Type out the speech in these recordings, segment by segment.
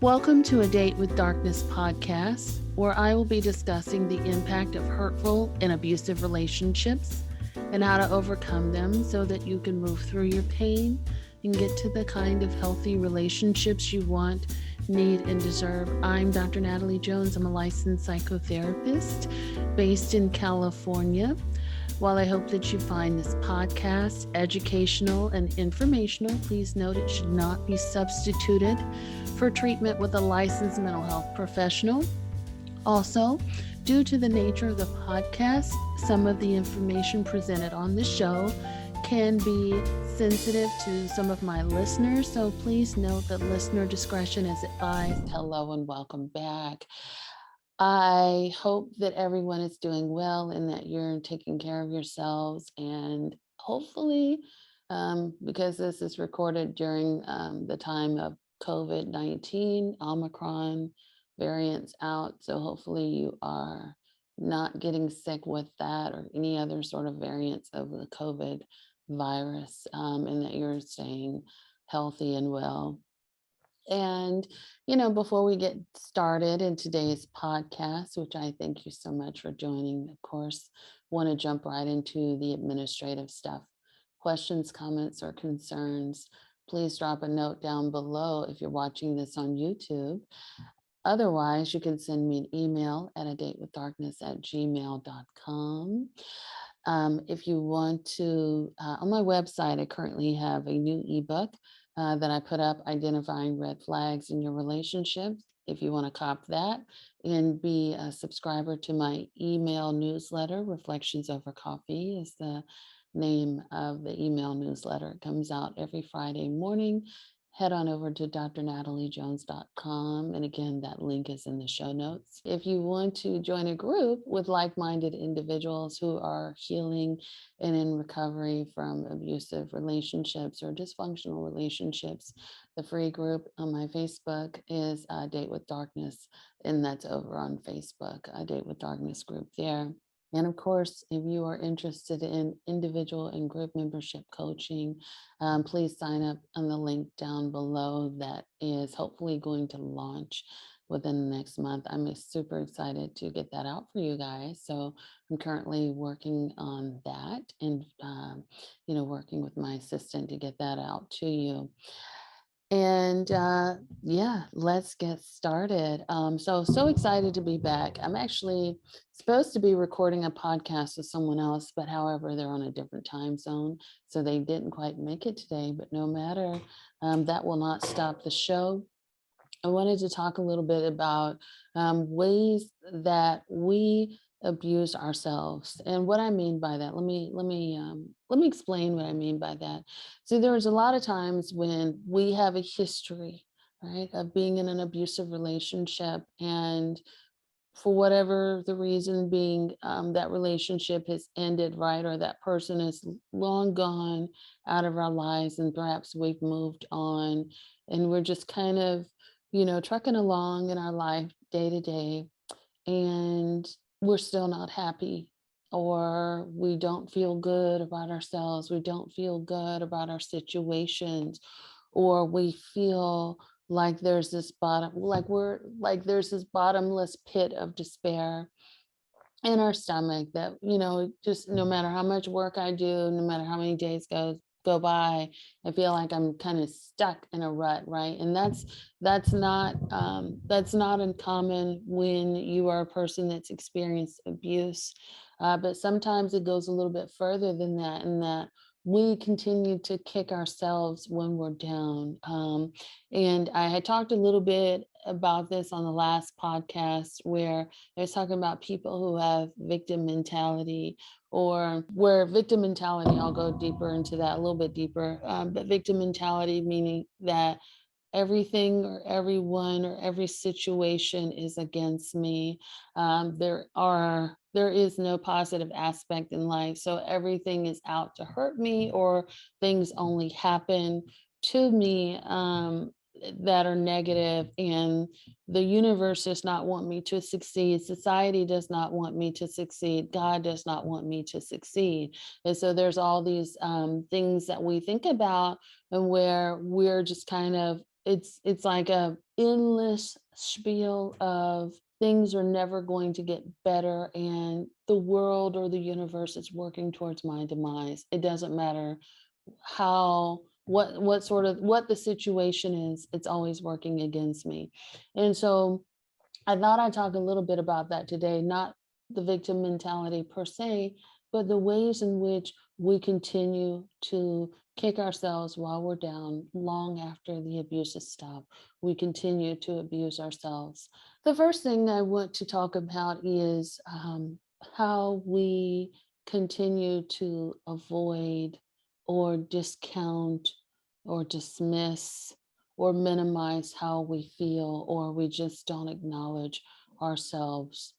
Welcome to A Date with Darkness podcast, where I will be discussing the impact of hurtful and abusive relationships and how to overcome them so that you can move through your pain and get to the kind of healthy relationships you want, need, and deserve. I'm Dr. Natalie Jones. I'm a licensed psychotherapist based in California. While I hope that you find this podcast educational and informational, please note it should not be substituted for treatment with a licensed mental health professional. Also, due to the nature of the podcast, some of the information presented on the show can be sensitive to some of my listeners, so please note that listener discretion is advised. Hello and welcome back. I hope that everyone is doing well and that you're taking care of yourselves, and hopefully, because this is recorded during the time of COVID-19, Omicron variants out, so hopefully you are not getting sick with that or any other sort of variants of the COVID virus, and that you're staying healthy and well. And, before we get started in today's podcast, which I thank you so much for joining, of course, want to jump right into the administrative stuff. Questions, comments, or concerns, please drop a note down below if you're watching this on YouTube. Otherwise, you can send me an email at adatewithdarkness@gmail.com. If you want to, on my website, I currently have a new ebook that I put up, identifying red flags in your relationships. If you want to cop that and be a subscriber to my email newsletter, Reflections Over Coffee is the name of the email newsletter. It comes out every Friday morning. Head on over to drnataliejones.com. And again, that link is in the show notes. If you want to join a group with like-minded individuals who are healing and in recovery from abusive relationships or dysfunctional relationships, the free group on my Facebook is Date with Darkness, and that's over on Facebook, Date with Darkness group there. And of course, if you are interested in individual and group membership coaching, please sign up on the link down below that is hopefully going to launch within the next month. I'm super excited to get that out for you guys. So I'm currently working on that and, working with my assistant to get that out to you. And let's get started. So excited to be back. I'm actually supposed to be recording a podcast with someone else, but however, they're on a different time zone, so they didn't quite make it today, but no matter, that will not stop the show. I wanted to talk a little bit about ways that we abuse ourselves, and what I mean by that. Let me explain what I mean by that. So there's a lot of times when we have a history, right, of being in an abusive relationship, and for whatever the reason being, that relationship has ended, right, or that person is long gone out of our lives, and perhaps we've moved on, and we're just kind of trucking along in our life day to day, and we're still not happy, or we don't feel good about ourselves. We don't feel good about our situations, or we feel like there's this there's this bottomless pit of despair in our stomach that, just no matter how much work I do, no matter how many days go by, I feel like I'm kind of stuck in a rut, right? And that's not uncommon when you are a person that's experienced abuse. But sometimes it goes a little bit further than that, in that we continue to kick ourselves when we're down. And I had talked a little bit about this on the last podcast, where I was talking about people who have victim mentality, or where victim mentality, I'll go deeper into that, a little bit deeper, but victim mentality meaning that everything or everyone or every situation is against me. There is no positive aspect in life. So everything is out to hurt me, or things only happen to me that are negative, and the universe does not want me to succeed, society does not want me to succeed, God does not want me to succeed. And so there's all these things that we think about, and where we're just kind of, it's like a endless spiel of things are never going to get better, and the world or the universe is working towards my demise. It doesn't matter how, what sort of, what the situation is, it's always working against me. And so I thought I'd talk a little bit about that today, not the victim mentality per se, but the ways in which we continue to kick ourselves while we're down long after the abuse has stopped. We continue to abuse ourselves. The first thing I want to talk about is how we continue to avoid or discount or dismiss or minimize how we feel, or we just don't acknowledge ourselves.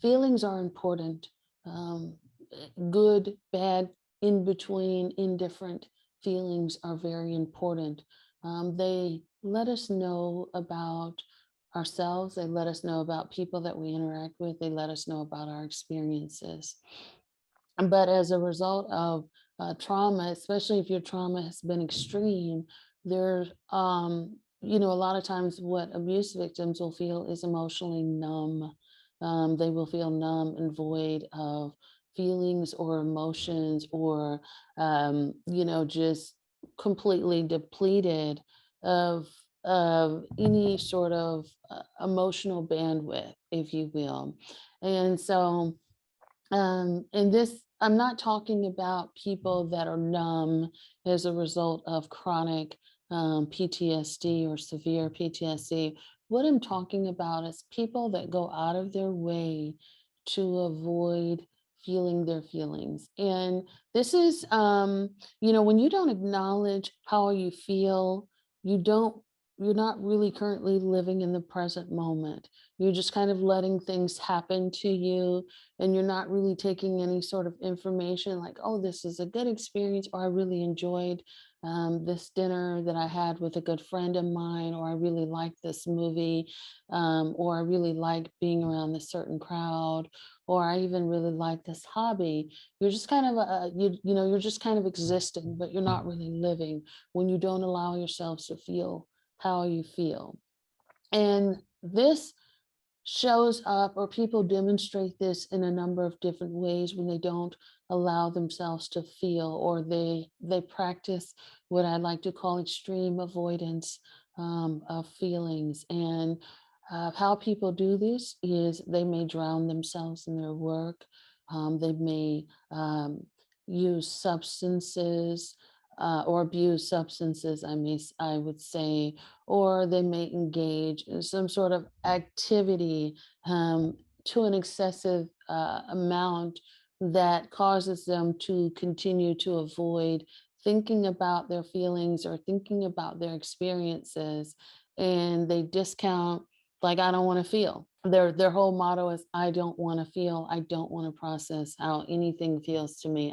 Feelings are important. Um, Good, bad, in between, indifferent feelings are very important. They let us know about ourselves, they let us know about people that we interact with, they let us know about our experiences. But as a result of trauma, especially if your trauma has been extreme, there, a lot of times what abuse victims will feel is emotionally numb. They will feel numb and void of feelings or emotions, or, just completely depleted of any sort of emotional bandwidth, if you will. And so, and this, I'm not talking about people that are numb as a result of chronic PTSD or severe PTSD. What I'm talking about is people that go out of their way to avoid feeling their feelings. And this is, when you don't acknowledge how you feel, you don't, you're not really currently living in the present moment. You're just kind of letting things happen to you, and you're not really taking any sort of information like, oh, this is a good experience, or I really enjoyed this dinner that I had with a good friend of mine, or I really liked this movie, or I really liked being around this certain crowd, or I even really like this hobby. You're just kind of, you're just kind of existing, but you're not really living when you don't allow yourselves to feel how you feel. And this shows up, or people demonstrate this in a number of different ways when they don't allow themselves to feel, or they practice what I like to call extreme avoidance of feelings. And how people do this is they may drown themselves in their work. They may use substances, or abuse substances, I would say, or they may engage in some sort of activity to an excessive amount that causes them to continue to avoid thinking about their feelings or thinking about their experiences, and they discount, like, I don't want to feel. Their whole motto is, I don't want to feel, I don't want to process how anything feels to me.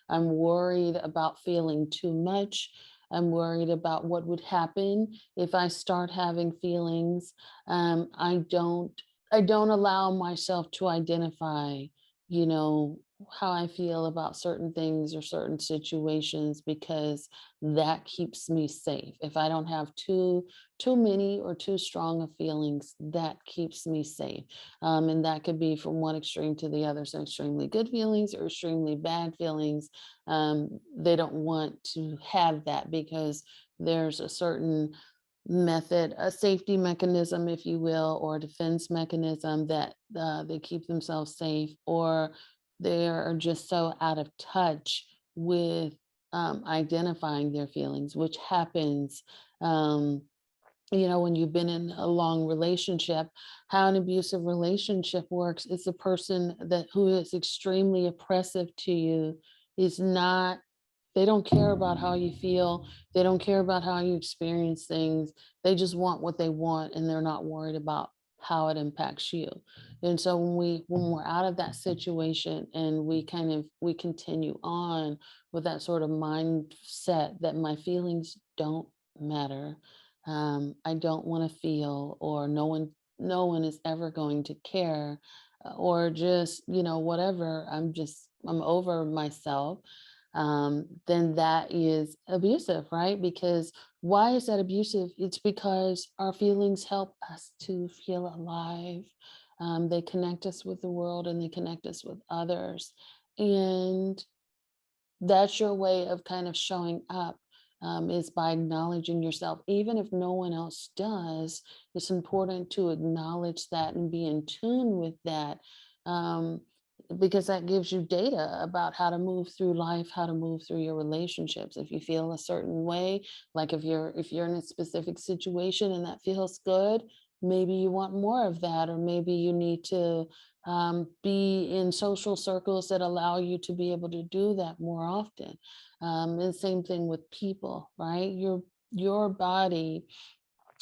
I'm worried about feeling too much. I'm worried about what would happen if I start having feelings. I don't allow myself to identify, you know, how I feel about certain things or certain situations, because that keeps me safe. If I don't have too many or too strong of feelings, that keeps me safe. And that could be from one extreme to the other. So extremely good feelings or extremely bad feelings. They don't want to have that, because there's a certain method, a safety mechanism, if you will, or a defense mechanism that they keep themselves safe, or they are just so out of touch with identifying their feelings, which happens. Um, when you've been in a long relationship, how an abusive relationship works is the person that who is extremely oppressive to you is not, they don't care about how you feel. They don't care about how you experience things. They just want what they want, and they're not worried about how it impacts you. And so when we're out of that situation, and we continue on with that sort of mindset that my feelings don't matter. I don't want to feel, or no one is ever going to care, or just, whatever. I'm over myself. Then that is abusive, right? Because why is that abusive? It's because our feelings help us to feel alive. They connect us with the world and they connect us with others. And that's your way of kind of showing up, is by acknowledging yourself. Even if no one else does, it's important to acknowledge that and be in tune with that, um, because that gives you data about how to move through life, how to move through your relationships. If you feel a certain way, like if you're in a specific situation and that feels good, maybe you want more of that, or maybe you need to be in social circles that allow you to be able to do that more often. And same thing with people, right? Your body,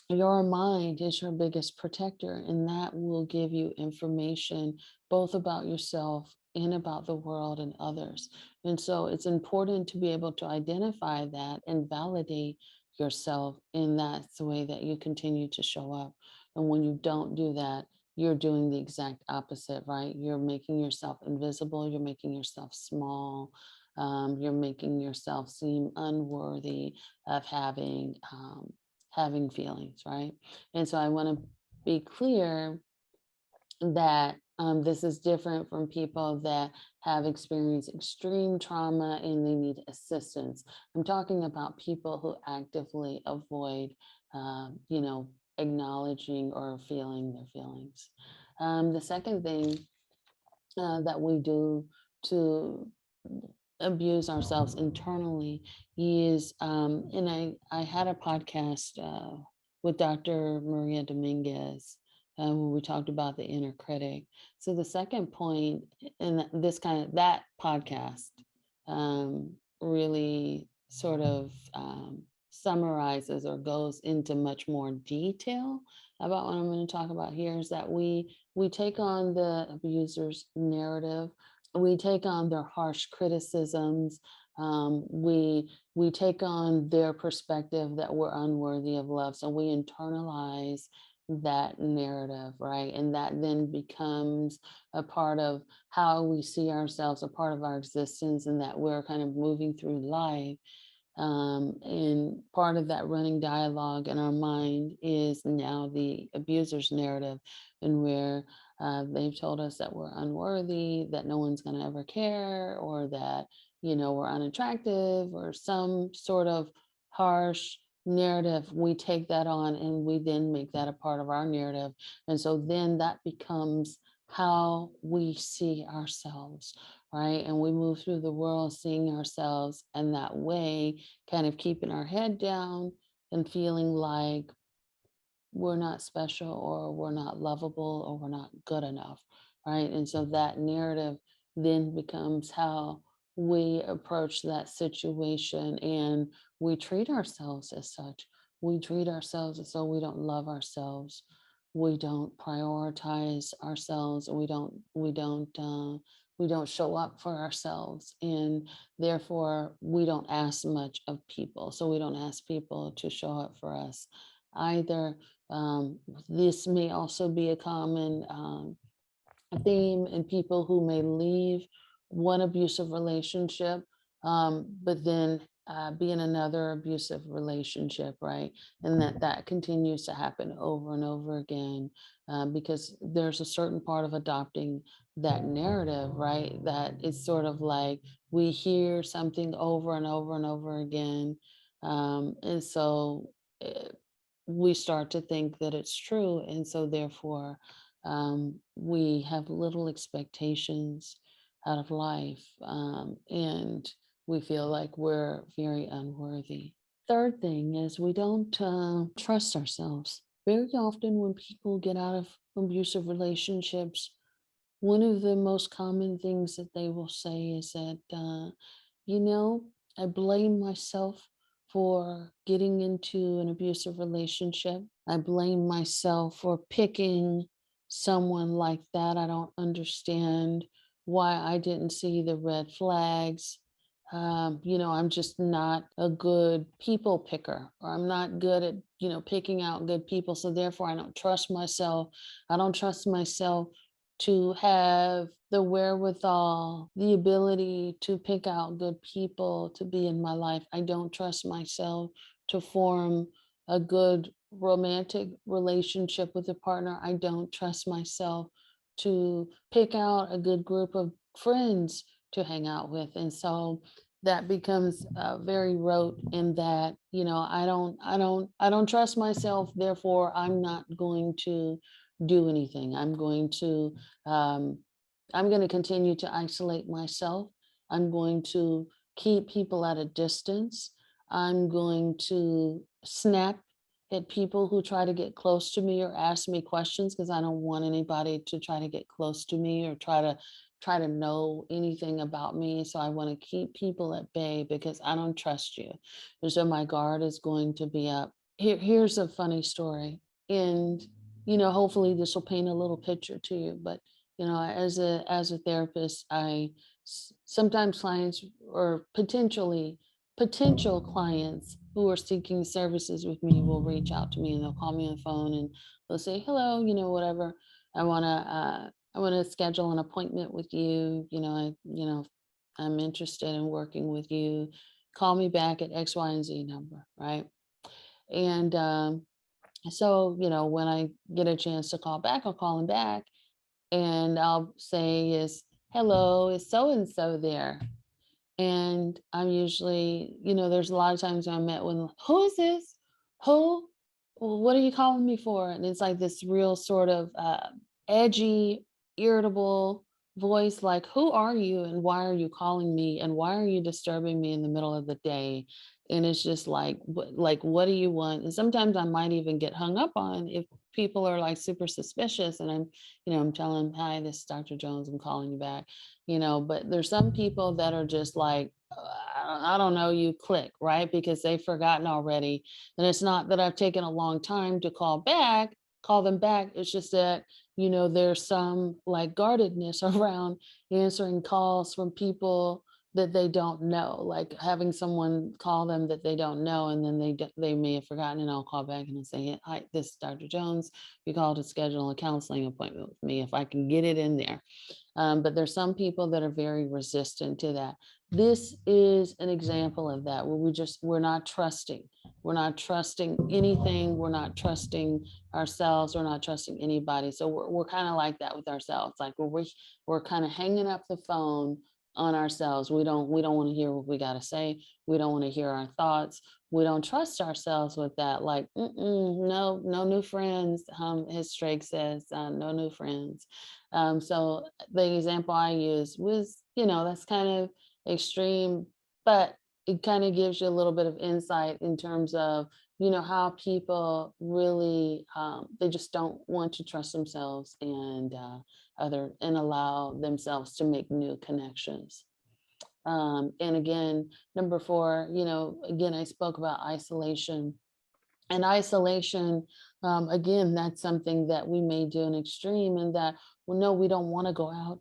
your mind is your biggest protector, and that will give you information both about yourself and about the world and others. And so it's important to be able to identify that and validate yourself, and that's the way that you continue to show up. And when you don't do that, you're doing the exact opposite, right? You're making yourself invisible, you're making yourself small, you're making yourself seem unworthy of having feelings, right? And so I want to be clear that this is different from people that have experienced extreme trauma and they need assistance. I'm talking about people who actively avoid, acknowledging or feeling their feelings. The second thing that we do to abuse ourselves internally is, and I had a podcast with Dr. Maria Dominguez, when we talked about the inner critic. So the second point in this kind of that podcast, really sort of summarizes or goes into much more detail about what I'm going to talk about here, is that we take on the abuser's narrative, we take on their harsh criticisms, we take on their perspective that we're unworthy of love, so we internalize that narrative, right? And that then becomes a part of how we see ourselves, a part of our existence, and that we're kind of moving through life. And part of that running dialogue in our mind is now the abuser's narrative, and where they've told us that we're unworthy, that no one's going to ever care, or that, we're unattractive, or some sort of harsh narrative. We take that on and we then make that a part of our narrative. And so then that becomes how we see ourselves, right? And we move through the world seeing ourselves in that way, kind of keeping our head down and feeling like we're not special, or we're not lovable, or we're not good enough, right? And so that narrative then becomes how we approach that situation, and we treat ourselves as such. We treat ourselves as though we don't love ourselves. We don't prioritize ourselves. We don't show up for ourselves, and therefore we don't ask much of people. So we don't ask people to show up for us either. um, this may also be a common theme in people who may leave one abusive relationship, but then be in another abusive relationship, right? And that continues to happen over and over again, because there's a certain part of adopting that narrative, right? That it's sort of like we hear something over and over and over again. And so we start to think that it's true. And so therefore, we have little expectations out of life, and we feel like we're very unworthy. Third thing is we don't trust ourselves. Very often, when people get out of abusive relationships, one of the most common things that they will say is that, you know, I blame myself for getting into an abusive relationship. I blame myself for picking someone like that. I don't understand why I didn't see the red flags. I'm just not a good people picker, or I'm not good at, picking out good people. So therefore, I don't trust myself. I don't trust myself to have the wherewithal, the ability to pick out good people to be in my life. I don't trust myself to form a good romantic relationship with a partner. I don't trust myself to pick out a good group of friends to hang out with. And so that becomes very rote in that, I don't trust myself. Therefore, I'm not going to do anything. Um, I'm going to continue to isolate myself. I'm going to keep people at a distance. I'm going to snap at people who try to get close to me or ask me questions, because I don't want anybody to try to get close to me or try to know anything about me. So I want to keep people at bay because I don't trust you. And so my guard is going to be up. Here's a funny story. And, hopefully this will paint a little picture to you. But, as a therapist, sometimes clients, or potential clients who are seeking services with me, will reach out to me, and they'll call me on the phone and they'll say, hello, whatever. I want to schedule an appointment with you. I'm interested in working with you. Call me back at X, Y, and Z number, right? And so, when I get a chance to call back, I'll call him back, and I'll say, hello, is so and so there? And I'm usually, there's a lot of times I'm met with, who is this? Who? Well, what are you calling me for? And it's like this real sort of edgy, irritable voice, like, who are you and why are you calling me and why are you disturbing me in the middle of the day? And it's just like, what do you want? And sometimes I might even get hung up on if people are like super suspicious, and I'm telling them, hi, this is Dr. Jones, I'm calling you back. But there's some people that are just like, I don't know, you click, right? Because they've forgotten already. And it's not that I've taken a long time to call them back. It's just that, there's some like guardedness around answering calls from people that they don't know, like having someone call them that they don't know, and then they may have forgotten, and I'll call back and I'll say, hi, this is Dr. Jones. You called to schedule a counseling appointment with me, if I can get it in there. But there's some people that are very resistant to that. This is an example of that, where we're not trusting. We're not trusting anything. We're not trusting ourselves. We're not trusting anybody. So we're kind of like that with ourselves. Like we're kind of hanging up the phone on ourselves. We don't want to hear what we got to say. We don't want to hear our thoughts. We don't trust ourselves with that. Like, no new friends. His Drake says, no new friends. So the example I used was, that's kind of extreme, but it kind of gives you a little bit of insight in terms of, how people really, they just don't want to trust themselves and allow themselves to make new connections. And again, number 4, again, I spoke about isolation. And isolation, again, that's something that we may do in extreme, and that, well, no, we don't want to go out.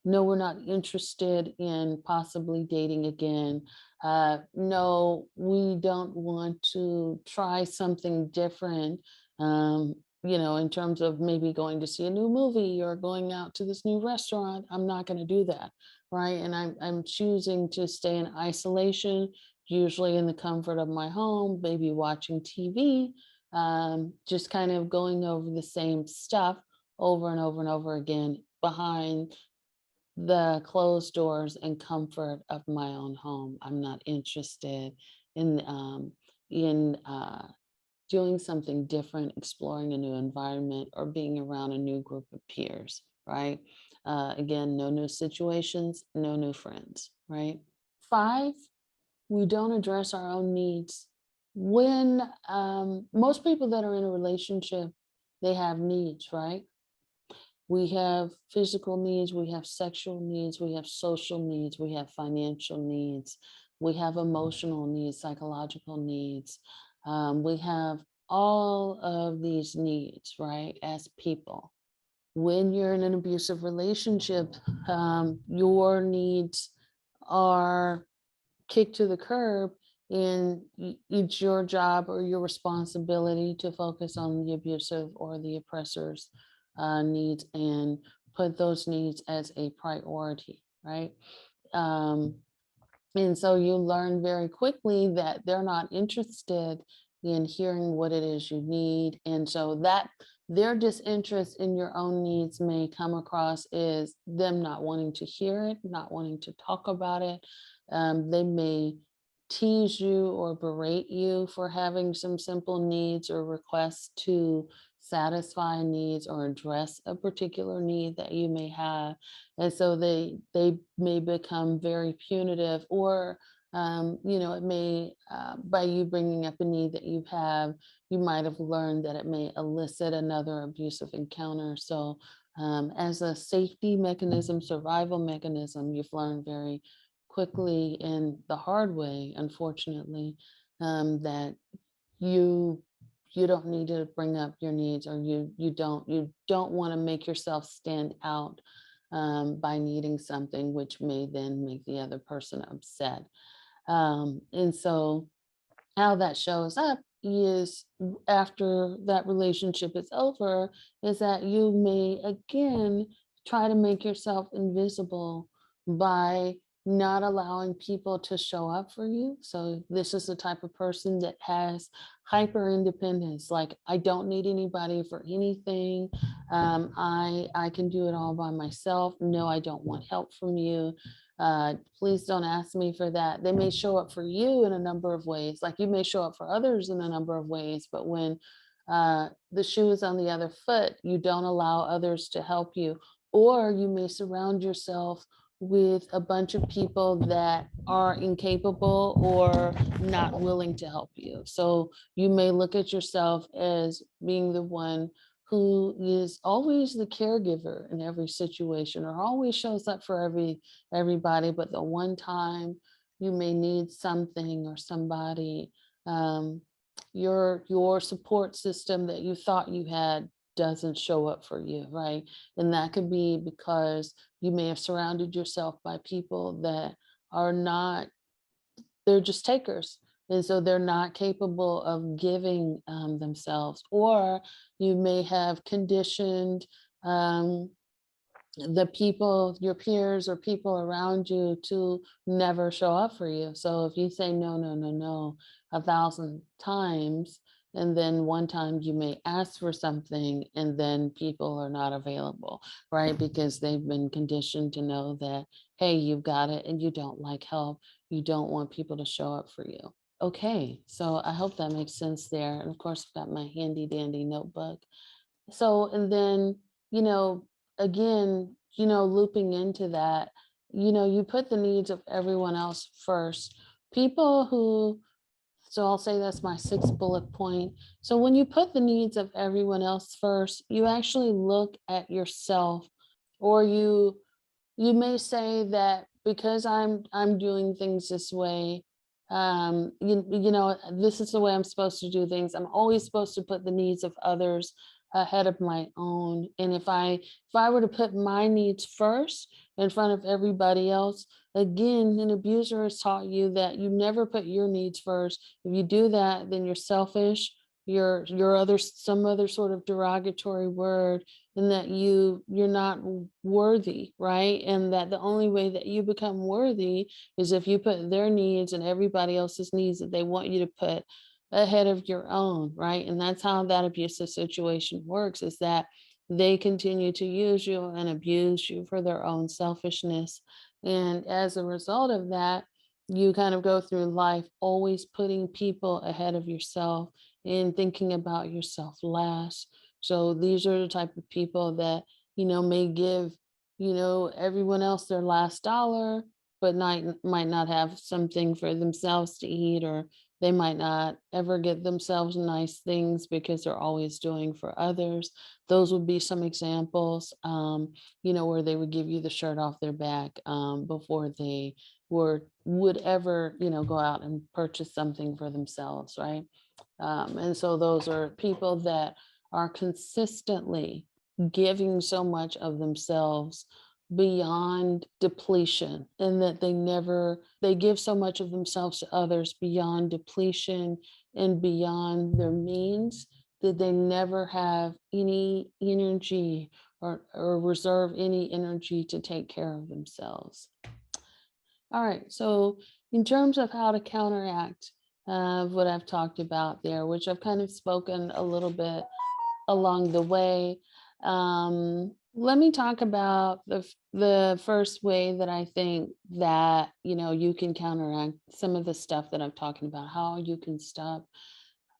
No, we're not interested in possibly dating again. No, we don't want to try something different, in terms of maybe going to see a new movie or going out to this new restaurant. I'm not going to do that. Right. And I'm choosing to stay in isolation, usually in the comfort of my home, maybe watching TV, just kind of going over the same stuff over and over and over again behind the closed doors and comfort of my own home. I'm not interested in doing something different, exploring a new environment, or being around a new group of peers. Right? Again, no new situations, no new friends. Right? 5, we don't address our own needs. When most people that are in a relationship, they have needs, right? We have physical needs, we have sexual needs, we have social needs, we have financial needs, we have emotional needs, psychological needs. We have all of these needs, right, as people. When you're in an abusive relationship, your needs are kicked to the curb, and it's your job or your responsibility to focus on the abusive or the oppressor's needs and put those needs as a priority, right? Um, and so you learn very quickly that they're not interested in hearing what it is you need. And so that their disinterest in your own needs may come across as them not wanting to hear it, not wanting to talk about it. They may tease you or berate you for having some simple needs or requests to satisfy needs or address a particular need that you may have. And so they may become very punitive, or it may, by you bringing up a need that you have, you might have learned that it may elicit another abusive encounter. So as a safety mechanism, survival mechanism, you've learned very quickly and the hard way, unfortunately, that you you don't need to bring up your needs, or you don't want to make yourself stand out by needing something, which may then make the other person upset. And so how that shows up is, after that relationship is over, is that you may again try to make yourself invisible by not allowing people to show up for you. So this is the type of person that has hyper independence, like, I don't need anybody for anything. I can do it all by myself. No, I don't want help from you. Please don't ask me for that. They may show up for you in a number of ways, like you may show up for others in a number of ways, but when the shoe is on the other foot, you don't allow others to help you. Or you may surround yourself with a bunch of people that are incapable or not willing to help you. So you may look at yourself as being the one who is always the caregiver in every situation, or always shows up for everybody, but the one time you may need something or somebody, um, your support system that you thought you had doesn't show up for you, right? And that could be because you may have surrounded yourself by people that are not, they're just takers. And so they're not capable of giving themselves. Or you may have conditioned um, the people, your peers or people around you, to never show up for you. So if you say no, no, no, no 1,000 times, and then one time you may ask for something and then people are not available, right? Because they've been conditioned to know that, hey, you've got it and you don't like help. You don't want people to show up for you. Okay, so I hope that makes sense there. And of course, I've got my handy dandy notebook. So, and then, you know, again, looping into that, you put the needs of everyone else first. People who, so I'll say that's my sixth bullet point. So when you put the needs of everyone else first, you actually look at yourself, or you may say that because I'm doing things this way, this is the way I'm supposed to do things. I'm always supposed to put the needs of others ahead of my own. And if I were to put my needs first in front of everybody else, again, an abuser has taught you that you never put your needs first. If you do that, then you're selfish. You're other, some other sort of derogatory word, and that you're not worthy, right? And that the only way that you become worthy is if you put their needs and everybody else's needs that they want you to put ahead of your own, right? And that's how that abusive situation works, is that they continue to use you and abuse you for their own selfishness. And as a result of that, you kind of go through life always putting people ahead of yourself and thinking about yourself last. So these are the type of people that, may give, everyone else their last dollar, but might not have something for themselves to eat, or they might not ever get themselves nice things because they're always doing for others. Those would be some examples, where they would give you the shirt off their back before they would ever, go out and purchase something for themselves, right? And so those are people that are consistently giving so much of themselves beyond depletion, and that they give so much of themselves to others beyond depletion and beyond their means, that they never have any energy or reserve any energy to take care of themselves. All right. So, in terms of how to counteract what I've talked about there, which I've kind of spoken a little bit along the way, let me talk about the first way that I think that you can counteract some of the stuff that I'm talking about. How you can stop,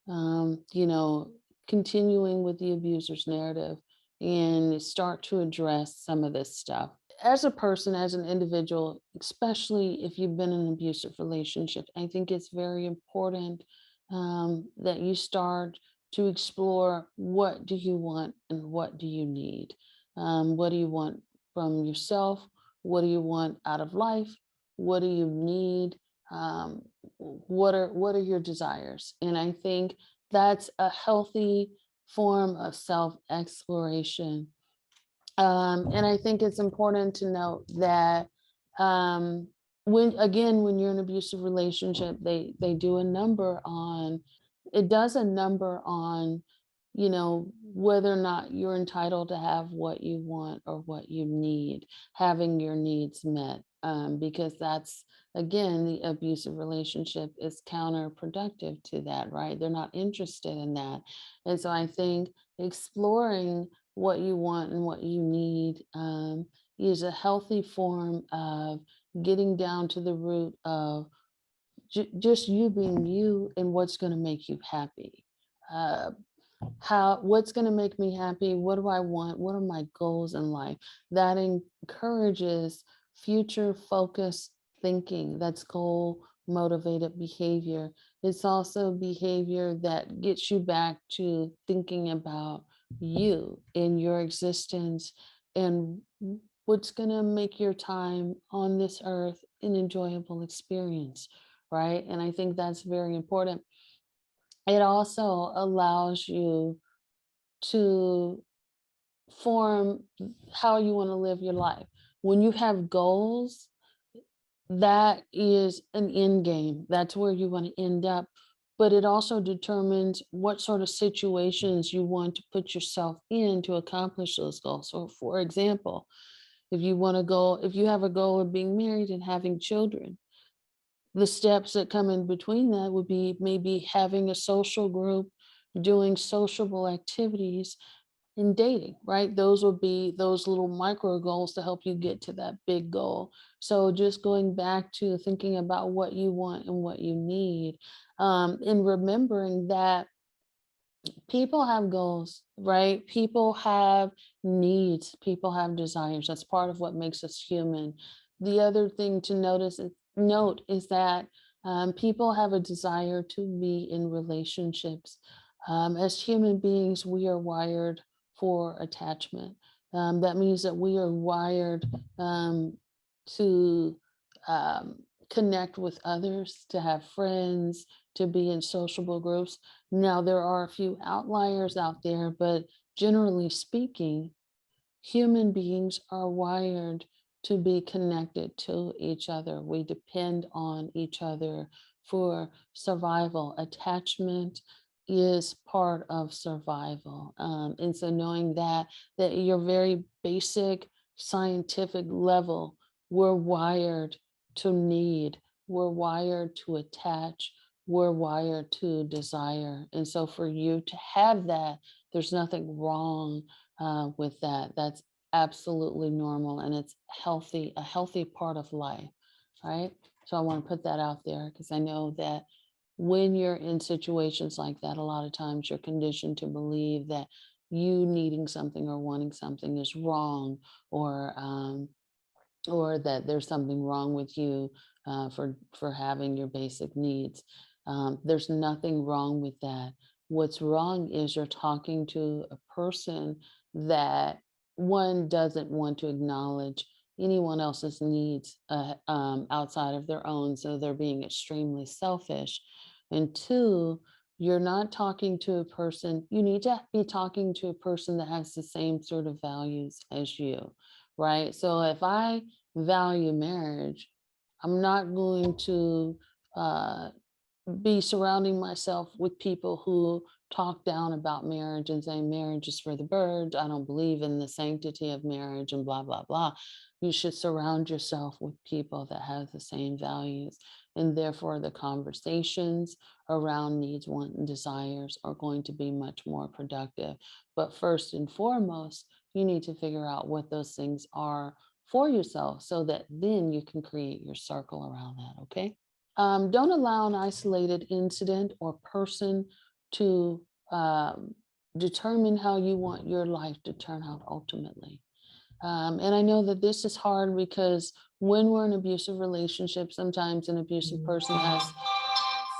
um, you know, continuing with the abuser's narrative and start to address some of this stuff as a person, as an individual, especially if you've been in an abusive relationship. I think it's very important that you start to explore, what do you want and what do you need? What do you want from yourself? What do you want out of life? What do you need? Um, what are your desires? And I think that's a healthy form of self exploration. And I think it's important to note that, um, when you're in an abusive relationship, they do a number on it does a number on, whether or not you're entitled to have what you want or what you need, having your needs met. Because that's, again, the abusive relationship is counterproductive to that, right? They're not interested in that. And so I think exploring what you want and what you need, is a healthy form of getting down to the root of just you being you and what's going to make you happy. Uh, what's going to make me happy? What do I want? What are my goals in life? That encourages future focused thinking. That's goal motivated behavior. It's also behavior that gets you back to thinking about you and your existence and what's going to make your time on this earth an enjoyable experience, right? And I think that's very important. It also allows you to form how you want to live your life. When you have goals, that is an end game. That's where you want to end up. But it also determines what sort of situations you want to put yourself in to accomplish those goals. So, for example, if you have a goal of being married and having children, the steps that come in between that would be maybe having a social group, doing sociable activities, in dating, right? Those would be those little micro goals to help you get to that big goal. So just going back to thinking about what you want and what you need, and remembering that people have goals, right? People have needs, people have desires. That's part of what makes us human. The other thing to note is that, people have a desire to be in relationships. As human beings, we are wired for attachment. That means that we are wired, to um, connect with others, to have friends, to be in sociable groups. Now, there are a few outliers out there, but generally speaking, human beings are wired to be connected to each other. We depend on each other for survival. Attachment is part of survival. And so knowing that your very basic scientific level, we're wired to need, we're wired to attach, we're wired to desire. And so for you to have that, there's nothing wrong with that. That's absolutely normal and it's healthy, a healthy part of life, right? So I want to put that out there because I know that when you're in situations like that, a lot of times you're conditioned to believe that you needing something or wanting something is wrong, or or that there's something wrong with you for having your basic needs. There's nothing wrong with that. What's wrong is you're talking to a person that, one, doesn't want to acknowledge anyone else's needs outside of their own, so they're being extremely selfish. And two, you're not talking to a person. You need to be talking to a person that has the same sort of values as you, right? So if I value marriage, I'm not going to uh, be surrounding myself with people who talk down about marriage and say marriage is for the birds. I don't believe in the sanctity of marriage and blah, blah, blah. You should surround yourself with people that have the same values. And therefore, the conversations around needs, wants, and desires are going to be much more productive. But first and foremost, you need to figure out what those things are for yourself so that then you can create your circle around that. Okay. Don't allow an isolated incident or person to determine how you want your life to turn out ultimately. And I know that this is hard because when we're in abusive relationships, sometimes an abusive person has